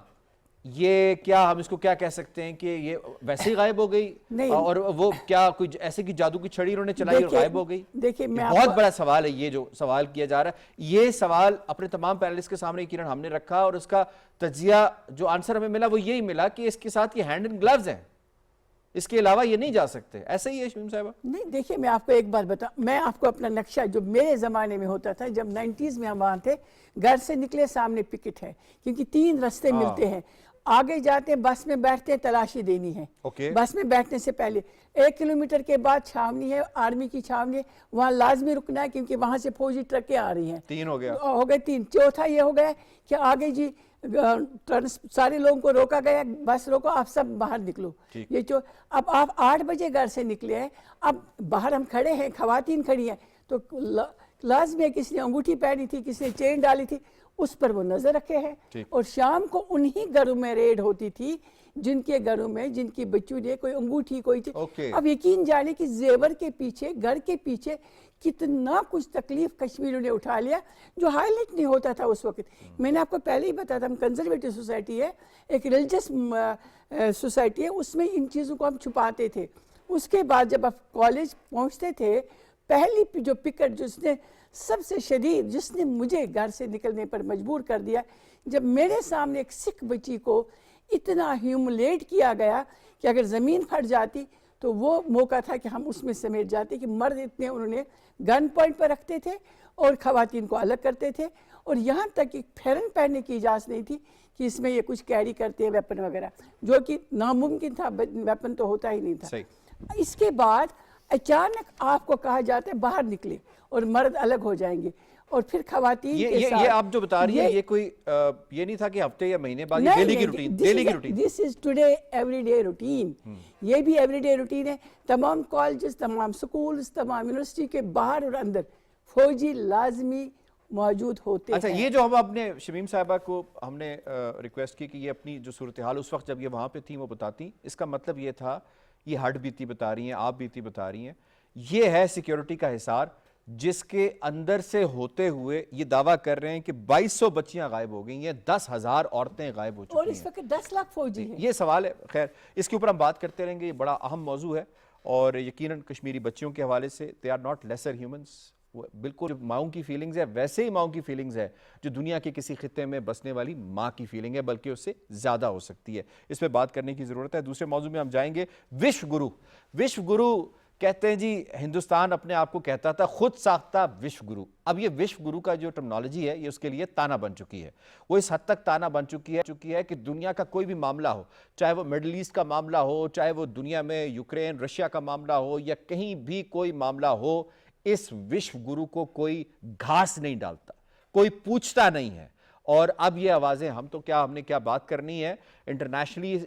یہ کیا ہم اس کو کیا کہہ سکتے ہیں کہ یہ ویسے ہی غائب ہو گئی اور وہ کیا کوئی ایسے کی جادو کی چھڑی انہوں نے چلائی اور غائب ہو گئی؟ دیکھیں بہت بڑا سوال ہے یہ جو سوال کیا جا رہا ہے. یہ سوال اپنے تمام پینلسٹ کے سامنے کرن ہم نے رکھا اور اس کا تجزیہ جو آنسر ہمیں ملا وہ یہی ملا کہ اس کے ساتھ یہ ہینڈ اینڈ گلوز ہیں، اس کے علاوہ یہ نہیں جا سکتے. ایسا ہی ہے شمیم صاحبہ؟ نہیں، دیکھیں میں آپ کو ایک بات بتاؤں، میں آپ کو اپنا نقشہ جو میرے زمانے میں ہوتا تھا جب 90s میں ہم وہاں تھے، گھر سے نکلے سامنے پکٹ ہے کیونکہ 3 رستے ملتے ہیں، آگے جاتے ہیں بس میں بیٹھتے ہیں تلاشی دینی ہے. بس میں بیٹھنے سے پہلے 1 کلومیٹر کے بعد چھاونی ہے، آرمی کی چھاونی ہے، وہاں لازمی رکنا ہے کیونکہ وہاں سے فوجی ٹرکیں آ رہی ہیں. 3 ہو گیا، ہو گئے 3. چوتھا یہ ہو گیا کہ آگے جی سارے لوگوں کو روکا گیا، بس روکو آپ سب باہر نکلو. یہ اب آپ 8 بجے گھر سے نکلے ہیں، اب باہر ہم کھڑے ہیں، خواتین کھڑی ہیں، تو لازمی ہے کسی نے انگوٹھی پہنی تھی، کسی نے چین ڈالی تھی، اس پر وہ نظر رکھے ہیں. اور شام کو انہی گھروں میں ریڈ ہوتی تھی جن کے گھروں میں جن کی بچوں نے کوئی انگوٹھی کوئی چیز. اب یقین جانے کہ زیور کے پیچھے، گھر کے پیچھے کتنا کچھ تکلیف کشمیریوں نے اٹھا لیا جو ہائی لائٹ نہیں ہوتا تھا اس وقت. میں نے آپ کو پہلے ہی بتایا تھا ہم کنزرویٹو سوسائٹی ہے، ایک ریلیجس سوسائٹی ہے، اس میں ان چیزوں کو ہم چھپاتے تھے. اس کے بعد جب آپ کالج پہنچتے تھے، پہلی جو پکٹ جس نے سب سے شدید، جس نے مجھے گھر سے نکلنے پر مجبور کر دیا، جب میرے سامنے ایک سکھ بچی کو اتنا ہیوملیٹ کیا گیا کہ اگر زمین پھٹ جاتی تو وہ موقع تھا کہ ہم اس میں سمیٹ جاتے، کہ مرد اتنے انہوں نے گن پوائنٹ پر رکھتے تھے اور خواتین کو الگ کرتے تھے، اور یہاں تک کہ پھیرن پہننے کی اجازت نہیں تھی کہ اس میں یہ کچھ کیری کرتے ہیں ویپن وغیرہ، جو کہ ناممکن تھا، ویپن تو ہوتا ہی نہیں تھا. اس کے بعد اچانک آپ کو کہا جاتا ہے باہر نکلے اور مرد الگ ہو جائیں گے، اور پھر خواتین کے ساتھ یہ آپ جو بتا رہی ہیں یہ کوئی یہ نہیں تھا کہ ہفتے یا مہینے بعد، یہ ڈیلی کی routine. This is today every day routine. یہ بھی ایوری ڈے روٹین ہے. تمام کالجز، تمام سکولز، تمام یونیورسٹی کے باہر اور اندر فوجی لازمی موجود ہوتے ہیں. اچھا، یہ جو ہم اپنے شمیم صاحبہ کو ہم نے ریکویسٹ کی کہ یہ اپنی جو صورتحال اس وقت جب یہ وہاں پہ تھی وہ بتاتی، اس کا مطلب یہ تھا، یہ ہڈ بیتی بتا رہی ہیں، آپ بیتی بتا رہی ہیں، یہ ہے سیکیورٹی کا حصار جس کے اندر سے ہوتے ہوئے یہ دعویٰ کر رہے ہیں کہ 2200 بچیاں غائب ہو گئی ہیں، 10,000 عورتیں غائب ہو چکی ہیں، اور اس وقت 10 لاکھ فوجی ہیں. یہ سوال ہے. خیر، اس کے اوپر ہم بات کرتے رہیں گے، یہ بڑا اہم موضوع ہے، اور یقیناً کشمیری بچیوں کے حوالے سے they are not lesser humans. بالکل ماؤں کی فیلنگز ہے، ویسے ہی ماؤں کی فیلنگز ہے جو دنیا کے کسی خطے میں بسنے والی ماں کی فیلنگ ہے، بلکہ اس سے زیادہ ہو سکتی ہے. اس پہ بات کرنے کی ضرورت ہے. دوسرے موضوع میں ہم جائیں گے. وشو گرو. وشو گرو کہتے ہیں جی ہندوستان اپنے آپ کو کہتا تھا خود ساختہ وشو گرو. اب یہ وشو گرو کا جو ٹرمنالوجی ہے یہ اس کے لیے تانا بن چکی ہے. وہ اس حد تک تانا بن چکی ہے کہ دنیا کا کوئی بھی معاملہ ہو، چاہے وہ مڈل ایسٹ کا معاملہ ہو، چاہے وہ دنیا میں یوکرین رشیا کا معاملہ ہو، یا کہیں بھی کوئی معاملہ ہو، اس وشو گرو کو کوئی گھاس نہیں ڈالتا، کوئی پوچھتا نہیں ہے. اور اب یہ آوازیں ہم نے کیا بات کرنی ہے، انٹرنیشنلی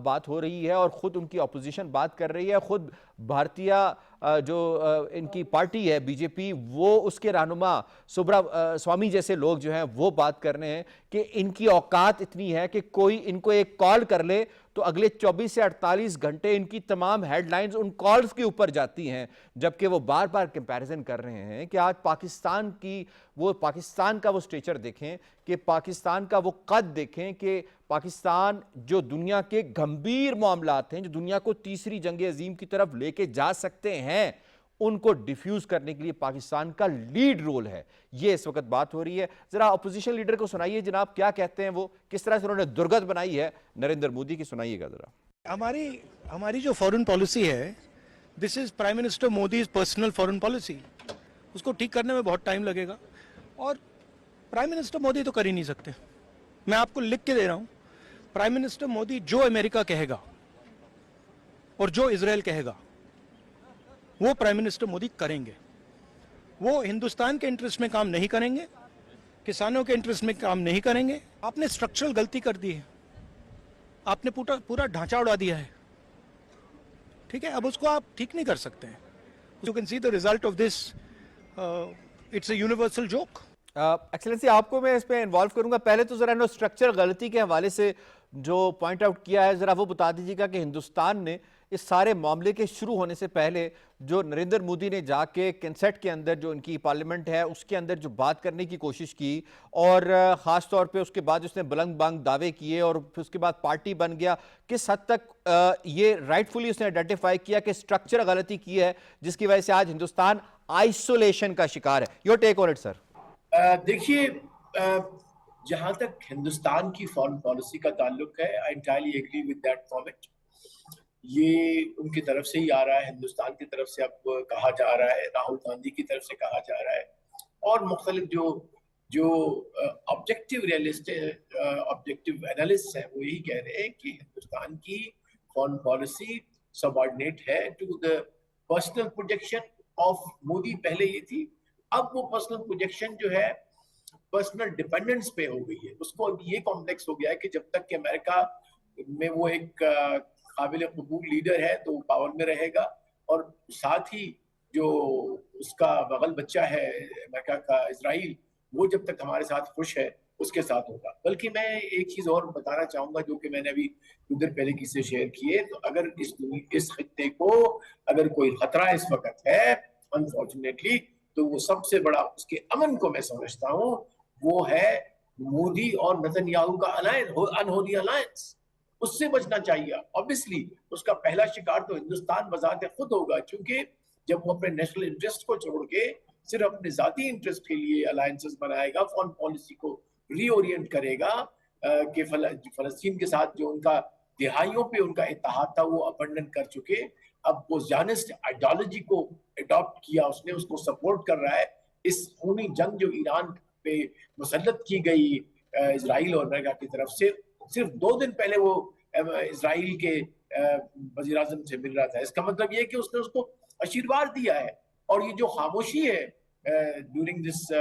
بات ہو رہی ہے اور خود ان کی اپوزیشن بات کر رہی ہے، خود بھارتیہ جو ان کی پارٹی ہے بی جے پی، وہ اس کے رہنما سبرا سوامی جیسے لوگ جو ہیں وہ بات کر رہے ہیں کہ ان کی اوقات اتنی ہے کہ کوئی ان کو ایک کال کر لے تو اگلے 24 سے 48 گھنٹے ان کی تمام ہیڈ لائنز ان کالز کے اوپر جاتی ہیں، جبکہ وہ بار بار کمپیریزن کر رہے ہیں کہ آج پاکستان کا وہ سٹیچر دیکھیں، کہ پاکستان کا وہ قد دیکھیں، کہ پاکستان جو دنیا کے گھمبیر معاملات ہیں، جو دنیا کو تیسری جنگ عظیم کی طرف لے کے جا سکتے ہیں، ان کو ڈیفیوز کرنے کے لیے پاکستان کا لیڈ رول ہے۔ یہ اس وقت بات ہو رہی ہے۔ ذرا اپوزیشن لیڈر کو سنائیے جناب، کیا کہتے ہیں وہ، کس طرح سے انہوں نے درگت بنائی ہے نریندر مودی کی، سنائیے گا ذرا۔ ہماری جو فورن پالیسی ہے، this is prime minister Modi's personal foreign policy, اس کو ٹھیک کرنے میں بہت ٹائم لگے گا، اور پرائم منسٹر مودی تو کر ہی نہیں سکتے۔ میں آپ کو لکھ کے دے رہا ہوں، پرائم منسٹر مودی جو امریکہ کہے گا اور جو اسرائیل کہے گا وہ پرائم منسٹر مودی کریں گے۔ وہ ہندوستان کے انٹرسٹ میں کام نہیں کریں گے، کسانوں کے انٹرسٹ میں کام نہیں کریں گے۔ آپ نے اسٹرکچرل غلطی کر دی ہے، آپ نے پورا ڈھانچہ اڑا دیا ہے، ٹھیک ہے، اب اس کو آپ ٹھیک نہیں کر سکتے ہیں۔ You can see the result of this, it's a universal joke. Excellency آپ کو میں اس پہ انوالو کروں گا، پہلے تو ذرا اسٹرکچر غلطی کے حوالے سے جو پوائنٹ آؤٹ کیا ہے ذرا وہ بتا دیجیے گا کہ ہندوستان نے اس سارے معاملے کے شروع ہونے سے پہلے جو نریندر مودی نے جا کے کنسیٹ کے اندر جو ان کی پارلیمنٹ ہے اس کے اندر جو بات کرنے کی کوشش کی، اور خاص طور پہ اس کے بعد اس نے بلند بانگ دعوے کیے اور پھر اس کے بعد پارٹی بن گیا، کس حد تک یہ رائٹ فلی اس نے آئیڈینٹیفائی کیا کہ اسٹرکچر غلطی کی ہے جس کی وجہ سے آج ہندوستان آئسولیشن کا شکار ہے؟ یور ٹیک آن اٹ سر۔ دیکھیے، جہاں تک ہندوستان کی فارن پالیسی کا تعلق ہے، I entirely agree with that comment۔ یہ ان کی طرف سے ہی آ رہا ہے، ہندوستان کی طرف سے اب کہا جا رہا ہے، راہل گاندھی کی طرف سے کہا جا رہا ہے، اور مختلف جو آبجیکٹیو اینالسٹ ہیں وہ یہی کہہ رہے ہیں کہ ہندوستان کی فارن پالیسی سبارڈینیٹ ہے to the personal projection of Modi. پہلے یہ تھی، اب وہ پرسنل پروجیکشن جو ہے پرسنل ڈیپینڈنس پہ ہو گئی ہے۔ اس کو اب یہ کمپلیکس ہو گیا ہے کہ جب تک کہ امریکہ میں وہ ایک قابل قبول لیڈر ہے تو وہ پاور میں رہے گا، اور ساتھ ہی جو اس کا بغل بچہ ہے امریکہ کا اسرائیل، وہ جب تک ہمارے ساتھ خوش ہے اس کے ساتھ ہوگا۔ بلکہ میں ایک چیز اور بتانا چاہوں گا جو کہ میں نے ابھی کچھ دیر پہلے کسی سے شیئر کیے، تو اگر اس خطے کو اگر کوئی خطرہ اس وقت ہے انفارچونیٹلی، تو وہ سب سے بڑا اس کے امن کو میں سمجھتا ہوں وہ ہے مودی اور نتن یاہو کا انہولی الائنس۔ اس سے بچنا چاہیے۔ obviously اس کا پہلا شکار تو ہندوستان بذات خود ہوگا، کیونکہ جب وہ اپنے نیشنل انٹرسٹ کو چھوڑ کے صرف اپنے ذاتی انٹرسٹ کے لیے الائنسز بنائے گا، فارن پالیسی کو ری اورینٹ کرے گا کہ فلسطین کے ساتھ جو ان کا دہائیوں پہ ان کا اتحاد تھا وہ ابنڈن کر چکے، اب وہ زیانسٹ آئیڈیالوجی کو اڈاپٹ کیا، اس نے اس کو سپورٹ کر رہا ہے۔ اس خونی جنگ جو ایران پہ مسلط کی گئی اسرائیل اور امریکہ کی طرف سے، صرف 2 دن پہلے وہ اسرائیل کے وزیر اعظم سے مل رہا تھا۔ اس کا مطلب یہ کہ اس نے اس کو آشیرواد دیا ہے، اور یہ جو خاموشی ہے during this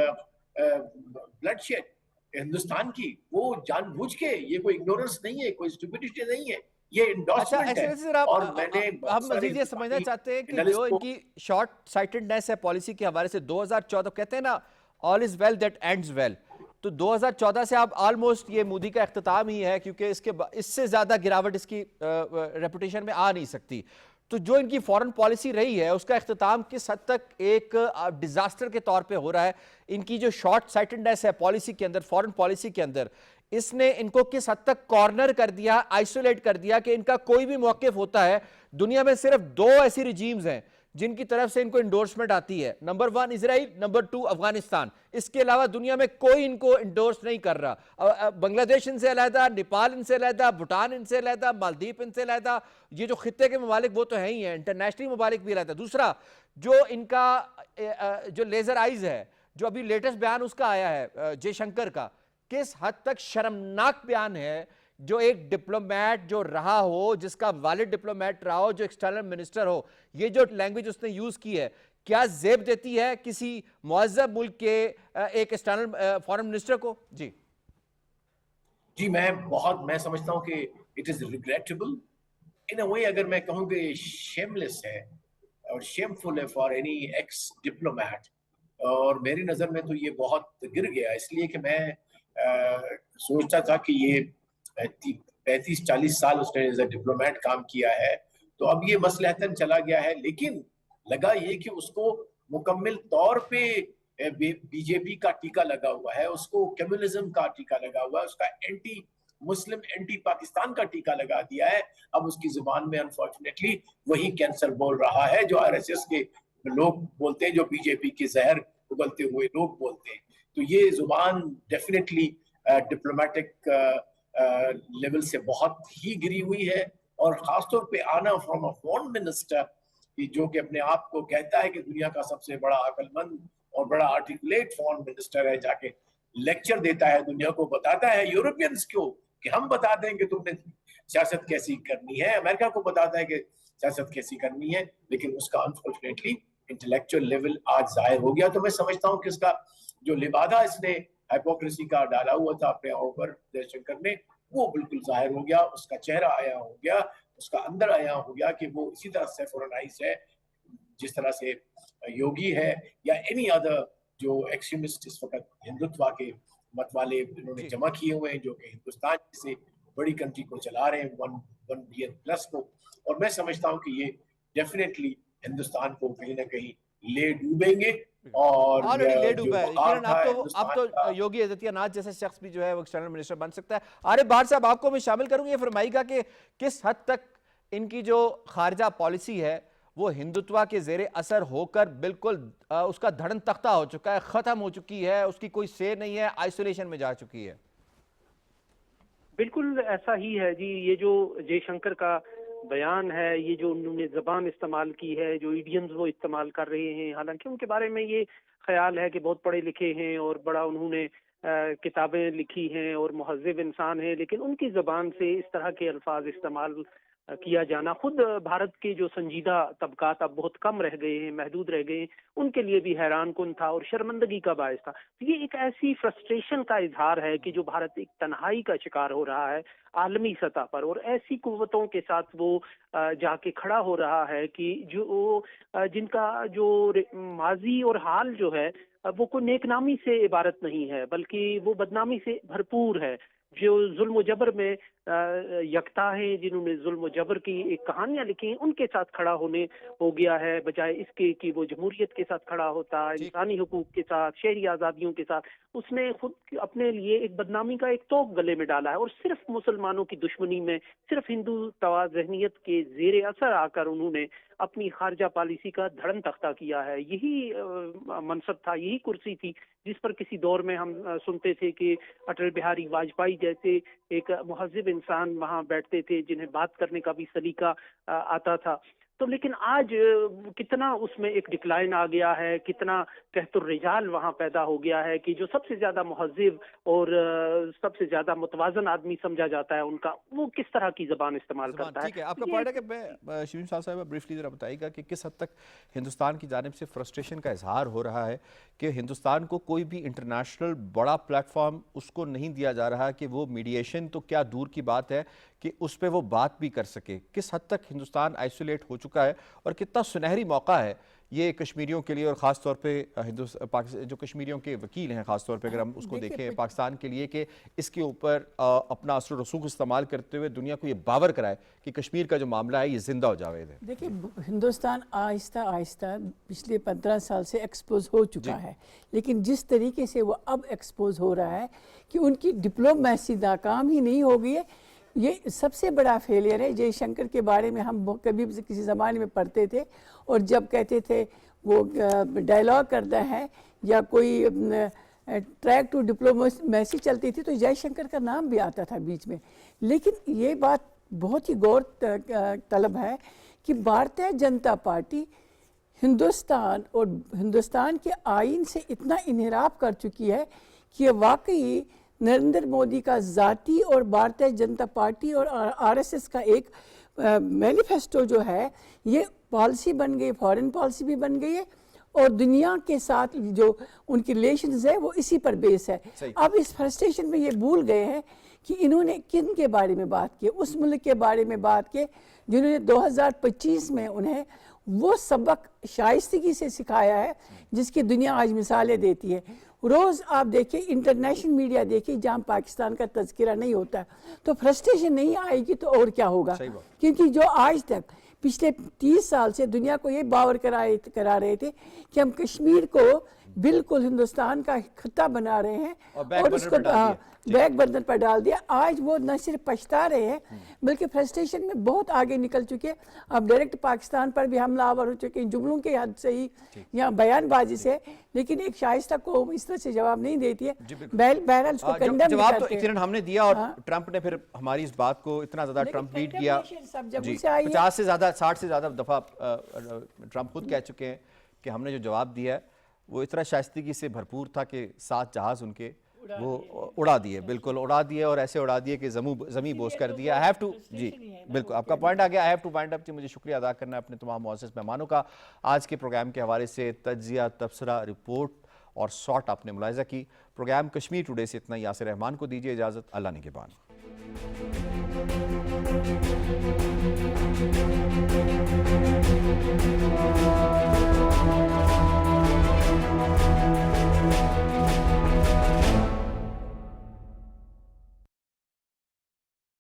bloodshed Hindustan کی، وہ جان بوجھ کے، یہ کوئی اگنورنس نہیں ہے، کوئی اسٹوپڈیٹی نہیں ہے، یہ انڈورسمنٹ ہے۔ اور میں نے ہم مزید یہ سمجھنا چاہتے ہیں کہ جو ان کی شارٹ سائٹڈنیس ہے پالیسی کے حوالے سے، 2014 کہتے ہیں نا all is well that ends well، تو 2014 سے اب آلموسٹ یہ مودی کا اختتام ہی ہے، کیونکہ اس سے زیادہ گراوٹ اس کی ریپوٹیشن میں آ نہیں سکتی۔ تو جو ان کی فورن پالیسی رہی ہے اس کا اختتام کس حد تک ایک ڈیزاسٹر کے طور پہ ہو رہا ہے؟ ان کی جو شارٹ سائٹڈنیس ہے پالیسی کے اندر، فورن پالیسی کے اندر، اس نے ان کو کس حد تک کارنر کر دیا، آئسولیٹ کر دیا کہ ان کا کوئی بھی موقف ہوتا ہے، دنیا میں صرف 2 ایسی ریجیمز ہیں جن کی طرف سے ان کو انڈورسمنٹ آتی ہے، نمبر 1 اسرائیل، نمبر 2 افغانستان۔ اس کے علاوہ دنیا میں کوئی ان کو انڈورس نہیں کر رہا۔ بنگلہ دیش ان سے علیحدہ، نیپال ان سے علیحدہ، بھوٹان ان سے علیحدہ، مالدیپ ان سے علیحدہ، یہ جو خطے کے ممالک وہ تو ہیں ہی ہیں، انٹرنیشنلی ممالک بھی علیحدہ۔ دوسرا جو ان کا جو لیزر آئیز ہے، جو ابھی لیٹسٹ بیان اس کا آیا ہے جے شنکر کا، کس حد تک شرمناک بیان ہے، جو ایک ڈپلومیٹ جو رہا ہو، جس کا والد ڈپلومیٹ رہا ہو، جو ایکسٹرنل منسٹر ہو، یہ جو لینگویج اس نے یوز کی ہے، کیا زیب دیتی ہے کسی معذب ملک کے ایک ایکسٹرنل فارن منسٹر کو؟ جی جی میں سمجھتا ہوں کہ اٹ از ریگریٹیبل ان اے وے. اگر میں کہوں کہ شیملیس ہے اور شیمفل ہے فار اینی ایکس ڈپلومیٹ, اور میری نظر میں تو یہ بہت گر گیا, اس لیے کہ میں سوچتا تھا کہ یہ 35-40 سال اس نے ایز اے ڈپلومیٹ کام کیا ہے, تو اب یہ مصلحتاً چلا گیا ہے. لیکن لگا یہ کہ اس کو مکمل طور پہ بی جے پی کا ٹیکا لگا ہوا ہے, اس کو کمیونزم کا ٹیکا لگا ہوا ہے, اس کا اینٹی مسلم اینٹی پاکستان کا ٹیکا لگا دیا ہے. اب اس کی زبان میں انفارچونیٹلی وہی کینسر بول رہا ہے جو آر ایس ایس کے لوگ بولتے ہیں, جو بی جے پی کے زہر اگلتے ہوئے لوگ بولتے ہیں. تو یہ زبان ڈیفینیٹلی ڈپلومیٹک لیول سے بہت ہی گری ہوئی ہے, اور خاص طور پہ آنا فرام اے فورن منسٹر جو کہ اپنے آپ کو کہتا ہے کہ دنیا کا سب سے بڑا عقل مند اور بڑا آرٹیکولیٹ فورن منسٹر ہے, جا کے لیکچر دیتا ہے دنیا کو, بتاتا ہے یورپینز کو کہ ہم بتا دیں کہ تم نے سیاست کیسی کرنی ہے, امریکہ کو بتاتا ہے کہ سیاست کیسی کرنی ہے, لیکن اس کا انفارچونیٹلی انٹلیکچوئل لیول آج ظاہر ہو گیا. تو میں سمجھتا ہوں کہ اس کا جو لبادہ اس نے ہائپوکریسی کا ڈالا ہوا تھا اپنے اوپر جے شنکر نے, وہ بالکل ظاہر ہو گیا, اس کا چہرہ آیا ہو گیا, اس کا اندر آیا ہو گیا کہ وہ اسی طرح سیفورنائز ہے جس طرح سے یوگی ہے یا اینی ادر جو ایکسٹریمسٹ اس وقت ہندوتوا کے مت والے انہوں نے جمع کیے ہوئے ہیں, جو کہ ہندوستان سے بڑی کنٹری کو چلا رہے ہیں 1 بلین پلس کو. اور میں سمجھتا ہوں کہ یہ ڈیفینیٹلی ہندوستان کو کہیں نہ کہیں لے ڈوبیں گے. اور لے ڈوبا ہے. اب تو یوگی آدتیہ ناتھ جیسے شخص بھی جو ہے وہ ایکسٹرنل منسٹر بن سکتا ہے. عارف بہار صاحب, آپ کو میں شامل کروں گی, یہ فرمائیے گا کہ کس حد تک ان کی جو خارجہ پالیسی ہے وہ ہندوتوا کے زیر اثر ہو کر بالکل اس کا دھڑن تختہ ہو چکا ہے, ختم ہو چکی ہے, اس کی کوئی سے نہیں ہے, آئسولیشن میں جا چکی ہے. بالکل ایسا ہی ہے جی. یہ جو جے شنکر کا بیان ہے, یہ جو انہوں نے زبان استعمال کی ہے, جو ایڈیمز وہ استعمال کر رہے ہیں, حالانکہ ان کے بارے میں یہ خیال ہے کہ بہت پڑھے لکھے ہیں اور بڑا انہوں نے کتابیں لکھی ہیں اور مہذب انسان ہیں, لیکن ان کی زبان سے اس طرح کے الفاظ استعمال کیا جانا خود بھارت کے جو سنجیدہ طبقات اب بہت کم رہ گئے ہیں, محدود رہ گئے ہیں, ان کے لیے بھی حیران کن تھا اور شرمندگی کا باعث تھا. یہ ایک ایسی فرسٹریشن کا اظہار ہے کہ جو بھارت ایک تنہائی کا شکار ہو رہا ہے عالمی سطح پر, اور ایسی قوتوں کے ساتھ وہ جا کے کھڑا ہو رہا ہے کہ جو جن کا جو ماضی اور حال جو ہے وہ کوئی نیک نامی سے عبارت نہیں ہے, بلکہ وہ بدنامی سے بھرپور ہے. جو ظلم و جبر میں یکتا ہیں, جنہوں نے ظلم و جبر کی ایک کہانیاں لکھی ہیں, ان کے ساتھ کھڑا ہونے ہو گیا ہے, بجائے اس کے کہ وہ جمہوریت کے ساتھ کھڑا ہوتا, انسانی حقوق کے ساتھ, شہری آزادیوں کے ساتھ. اس نے خود اپنے لیے ایک بدنامی کا ایک توق گلے میں ڈالا ہے, اور صرف مسلمانوں کی دشمنی میں, صرف ہندو توا ذہنیت کے زیر اثر آ کر انہوں نے اپنی خارجہ پالیسی کا دھڑن تختہ کیا ہے. یہی منصب تھا, یہی کرسی تھی جس پر کسی دور میں ہم سنتے تھے کہ اٹل بہاری واجپئی جیسے ایک مہذب انسان وہاں بیٹھتے تھے جنہیں بات کرنے کا بھی سلیقہ آتا تھا. تو لیکن آج کتنا اس میں ایک ڈکلائن آ گیا ہے, کتنا قحط الرجال وہاں پیدا ہو گیا ہے کہ جو سب سے زیادہ مہذب اور سب سے زیادہ متوازن آدمی سمجھا جاتا ہے ان کا, وہ کس طرح کی زبان استعمال کرتا ہے. ٹھیک ہے, آپ کا پوائنٹ ہے کہ میں شیرین شاہ صاحب بریفلی ذرا بتائیے گا کہ کس حد تک ہندوستان کی جانب سے فرسٹریشن کا اظہار ہو رہا ہے کہ ہندوستان کو کوئی بھی انٹرنیشنل بڑا پلیٹ فارم اس کو نہیں دیا جا رہا کہ وہ میڈیشن تو کیا دور کی بات ہے کہ اس پہ وہ بات بھی کر سکے. کس حد تک ہندوستان آئسولیٹ ہو چکا ہے اور کتنا سنہری موقع ہے یہ کشمیریوں کے لیے, اور خاص طور پہ جو کشمیریوں کے وکیل ہیں خاص طور پہ اگر ہم اس کو دیکھیں پاکستان کے لیے, کہ اس کے اوپر اپنا اثر و رسوخ استعمال کرتے ہوئے دنیا کو یہ باور کرائے کہ کشمیر کا جو معاملہ ہے یہ زندہ ہو جاوید ہے. دیکھیں ہندوستان آہستہ آہستہ پچھلے 15 سال سے ایکسپوز ہو چکا ہے, لیکن جس طریقے سے وہ اب ایکسپوز ہو رہا ہے کہ ان کی ڈپلومیسی ناکام ہی نہیں ہو گئی ہے, یہ سب سے بڑا فیلئر ہے. جے شنکر کے بارے میں ہم کبھی کسی زمانے میں پڑھتے تھے, اور جب کہتے تھے وہ ڈائلاگ کرتا ہے یا کوئی ٹریک ٹو ڈپلومیسی چلتی تھی تو جے شنکر کا نام بھی آتا تھا بیچ میں. لیکن یہ بات بہت ہی غور طلب ہے کہ بھارتیہ جنتا پارٹی ہندوستان اور ہندوستان کے آئین سے اتنا انحراف کر چکی ہے کہ واقعی نریندر مودی کا ذاتی اور بھارتیہ جنتا پارٹی اور آر ایس ایس کا ایک مینیفیسٹو جو ہے یہ پالیسی بن گئی, فارن پالیسی بھی بن گئی ہے, اور دنیا کے ساتھ جو ان کی ریلیشنز ہے وہ اسی پر بیس ہے. اب اس فرسٹریشن میں یہ بھول گئے ہیں کہ انہوں نے کن کے بارے میں بات کی, اس ملک کے بارے میں بات کی جنہوں نے 2025 میں انہیں وہ سبق شائستگی سے سکھایا ہے جس کی دنیا آج مثالیں دیتی ہے. روز آپ دیکھیں انٹرنیشنل میڈیا دیکھیں جہاں پاکستان کا تذکرہ نہیں ہوتا تو فرسٹریشن نہیں آئے گی تو اور کیا ہوگا, کیونکہ جو آج تک پچھلے 30 سال سے دنیا کو یہ باور کرا رہے تھے کہ ہم کشمیر کو بالکل ہندوستان کا خطہ بنا رہے ہیں اور اس کو بیک برنر پر ڈال دیا. آج وہ نہ صرف پچھتا رہے ہیں بلکہ فرسٹریشن میں بہت آگے نکل چکے. اب ڈائریکٹ پاکستان پر بھی حملہ آور ہو چکے ہیں جملوں کے حد سے ہی یا بیان بازی سے, لیکن ایک شائستہ قوم اس طرح سے جواب نہیں دیتی ہے. بہرحال اس کو کنڈم جواب تو اطمینان ہم نے دیا اور ٹرمپ نے پھر ہماری اس بات کو اتنا زیادہ ٹرمپ بیٹ کیا. 50 سے زیادہ 60 سے زیادہ دفعہ ٹرمپ خود کہہ چکے ہیں کہ ہم نے جو جواب دیا ہے وہ اتنا شائستگی سے بھرپور تھا کہ 7 جہاز ان کے وہ اڑا دیے, بالکل اڑا دیے اور ایسے اڑا دیے کہ زمین بوس کر دیا. I have to جی بالکل آپ کا پوائنٹ آ گیا. I have to wind up جی. مجھے شکریہ ادا کرنا ہے اپنے تمام معزز مہمانوں کا. آج کے پروگرام کے حوالے سے تجزیہ, تبصرہ, رپورٹ اور شارٹ آپ نے ملاحظہ کی. پروگرام کشمیر ٹوڈے سے اتنا. یاسر رحمان کو دیجیے اجازت. اللہ نگہبان.